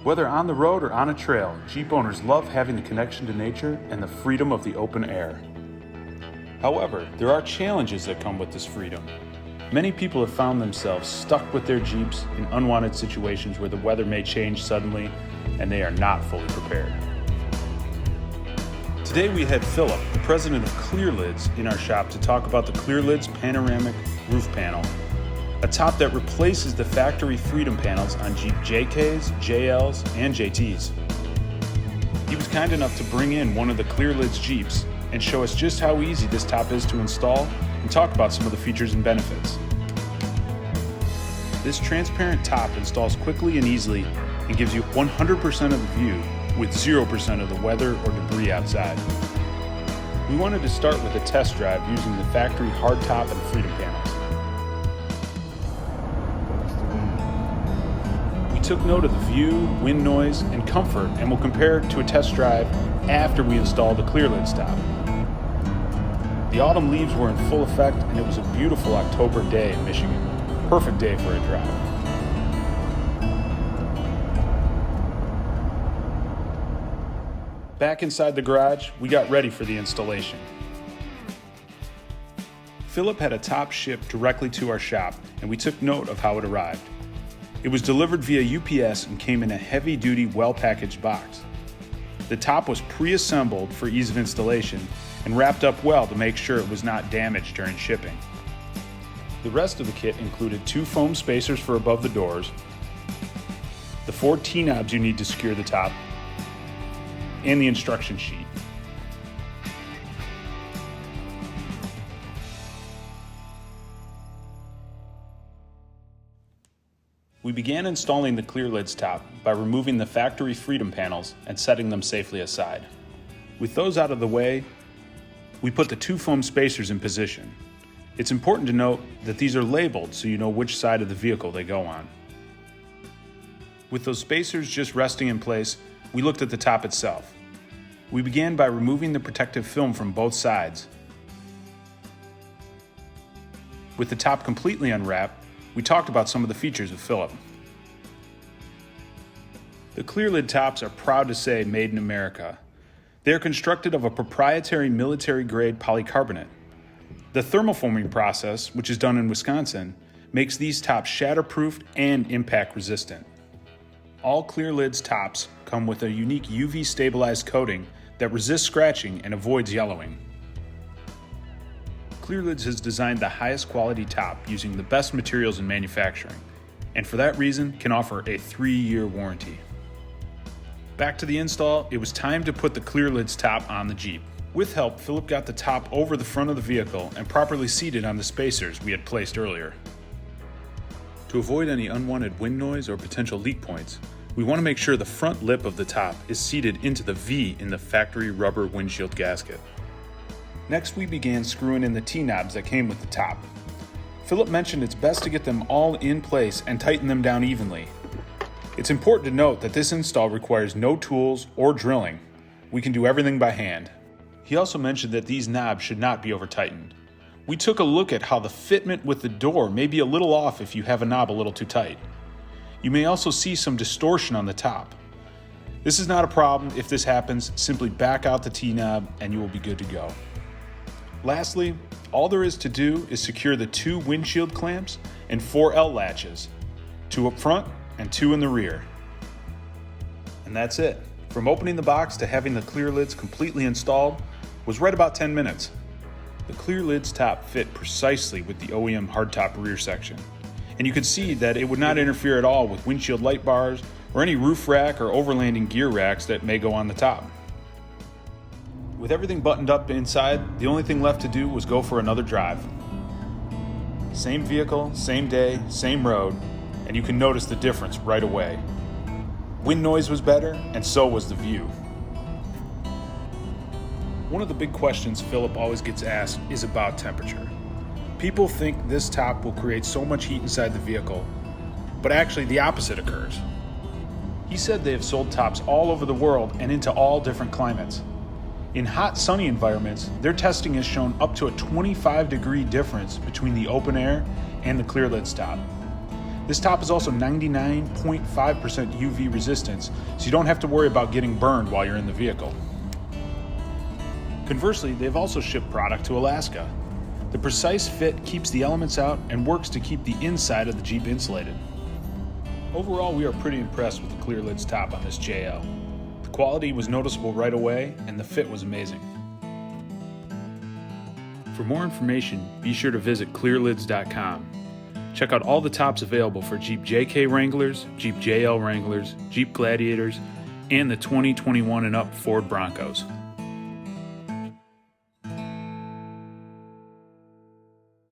Whether on the road or on a trail, Jeep owners love having the connection to nature and the freedom of the open air. However, there are challenges that come with this freedom. Many people have found themselves stuck with their Jeeps in unwanted situations where the weather may change suddenly and they are not fully prepared. Today we had Philip, the president of Clearlidz, in our shop to talk about the Clearlidz Panoramic roof panel, a top that replaces the factory Freedom panels on Jeep JKs, JLs, and JTs. He was kind enough to bring in one of the Clearlidz Jeeps and show us just how easy this top is to install and talk about some of the features and benefits. This transparent top installs quickly and easily and gives you 100% of the view with 0% of the weather or debris outside. We wanted to start with a test drive using the factory hardtop and Freedom panels. We took note of the view, wind noise, and comfort, and we'll compare it to a test drive after we installed the Clearlidz top. The autumn leaves were in full effect, and it was a beautiful October day in Michigan. Perfect day for a drive. Back inside the garage, we got ready for the installation. Philip had a top shipped directly to our shop, and we took note of how it arrived. It was delivered via UPS and came in a heavy-duty, well-packaged box. The top was pre-assembled for ease of installation and wrapped up well to make sure it was not damaged during shipping. The rest of the kit included 2 foam spacers for above the doors, the 4 T-knobs you need to secure the top, and the instruction sheet. We began installing the Clearlidz top by removing the factory Freedom panels and setting them safely aside. With those out of the way, we put the 2 foam spacers in position. It's important to note that these are labeled so you know which side of the vehicle they go on. With those spacers just resting in place, we looked at the top itself. We began by removing the protective film from both sides. With the top completely unwrapped, we talked about some of the features of Philip. The Clearlid tops are proud to say made in America. They are constructed of a proprietary military-grade polycarbonate. The thermoforming process, which is done in Wisconsin, makes these tops shatterproof and impact-resistant. All Clearlidz tops come with a unique UV-stabilized coating that resists scratching and avoids yellowing. Clearlidz has designed the highest quality top using the best materials in manufacturing, and for that reason can offer a 3-year warranty. Back to the install, it was time to put the Clearlidz top on the Jeep. With help, Philip got the top over the front of the vehicle and properly seated on the spacers we had placed earlier. To avoid any unwanted wind noise or potential leak points, we want to make sure the front lip of the top is seated into the V in the factory rubber windshield gasket. Next, we began screwing in the T-knobs that came with the top. Philip mentioned it's best to get them all in place and tighten them down evenly. It's important to note that this install requires no tools or drilling. We can do everything by hand. He also mentioned that these knobs should not be over-tightened. We took a look at how the fitment with the door may be a little off if you have a knob a little too tight. You may also see some distortion on the top. This is not a problem. If this happens, simply back out the T-knob and you will be good to go. Lastly, all there is to do is secure the 2 windshield clamps and 4 L latches, 2 up front and 2 in the rear. And that's it. From opening the box to having the Clearlidz completely installed was right about 10 minutes. The Clearlidz top fit precisely with the OEM hardtop rear section, and you could see that it would not interfere at all with windshield light bars or any roof rack or overlanding gear racks that may go on the top. With everything buttoned up inside, the only thing left to do was go for another drive. Same vehicle, same day, same road, and you can notice the difference right away. Wind noise was better, and so was the view. One of the big questions Philip always gets asked is about temperature. People think this top will create so much heat inside the vehicle, but actually the opposite occurs. He said they have sold tops all over the world and into all different climates. In hot, sunny environments, their testing has shown up to a 25-degree difference between the open air and the Clearlidz top. This top is also 99.5% UV resistance, so you don't have to worry about getting burned while you're in the vehicle. Conversely, they've also shipped product to Alaska. The precise fit keeps the elements out and works to keep the inside of the Jeep insulated. Overall, we are pretty impressed with the Clearlidz top on this JL. The quality was noticeable right away, and the fit was amazing. For more information, be sure to visit Clearlidz.com. Check out all the tops available for Jeep JK Wranglers, Jeep JL Wranglers, Jeep Gladiators, and the 2021 and up Ford Broncos.